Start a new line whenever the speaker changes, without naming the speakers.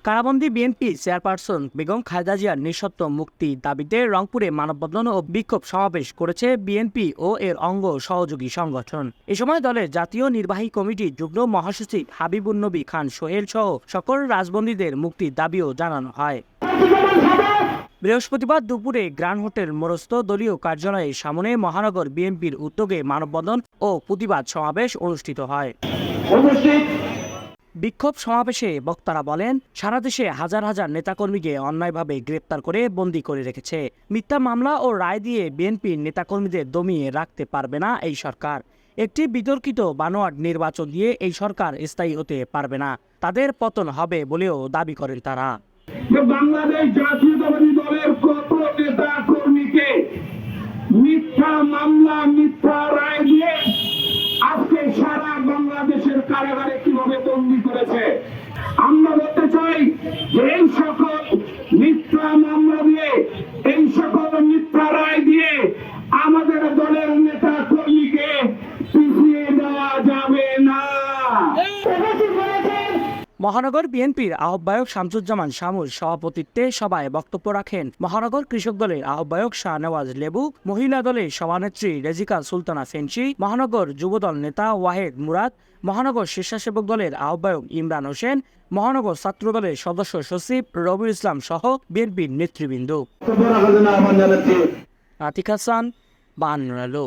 কারাবন্দী BNP chairperson Begum Khaleda জিয়ার নিঃশর্ত মুক্তি দাবিতে রংপুরে মানববন্ধন ও বিক্ষোভ সমাবেশ করেছে বিএনপি ও এর অঙ্গ সহযোগী সংগঠন। এ সময় দলের জাতীয় নির্বাহী কমিটির যুগ্ম মহাসচিব হাবিবুন্নবী খান সোহেল সহ সকল রাজবন্দীদের মুক্তির দাবিও জানানো হয়। বৃহস্পতিবার দুপুরে গ্র্যান্ড হোটেল মোরস্ত দলীয় কার্যালয়ের সামনে মহানগর বিএনপির উদ্যোগে মানববন্ধন ও প্রতিবাদ সমাবেশ অনুষ্ঠিত হয়। বিক্ষোভ সমাবেশে বক্তারা বলেন, সারা দেশে হাজার হাজার নেতাকর্মীকে অন্যায়ভাবে গ্রেপ্তার করে বন্দী করে রেখেছে। মিথ্যা মামলা ও রায় দিয়ে বিএনপির নেতাকর্মীদের দমিয়ে রাখতে পারবে না এই সরকার। একটি বিতর্কিত বানোয়াট নির্বাচন দিয়ে এই সরকার স্থায়ী হতে পারবে না। তাদের পতন হবে বলেও দাবি করেন তারা।
বাংলাদেশ জাতীয়তাবাদী দলের কত নেতা কর্মীকে মিথ্যা মামলা মিথ্যা রায় দিয়ে আজকে সারা বাংলাদেশের কারাগারে কিভাবে বন্দী করেছে। আমরা বলতে চাই যে এই সকল মিথ্যা মামলা দিয়ে এই সকল মিথ্যা রায় দিয়ে আমাদের দলের নেতা কর্মীকে পিছিয়ে দেওয়া যাবে না।
মহানগর বিএনপির আহ্বায়ক শামসুজ্জামান শামুর সভাপতিত্বে সভায় বক্তব্য রাখেন মহানগর কৃষক দলের আহ্বায়ক শাহনেওয়াজ লেবু, মহিলা দলের সভানেত্রী রেজিকা সুলতানা ফেন্সি, মহানগর যুবদল নেতা ওয়াহেদ মুরাদ, মহানগর স্বেচ্ছাসেবক দলের আহ্বায়ক ইমরান হোসেন, মহানগর ছাত্র দলের সদস্য সচিব রবিউল ইসলাম সহ বিএনপির নেতৃবৃন্দ। আতিক হাসান, 52 আলো।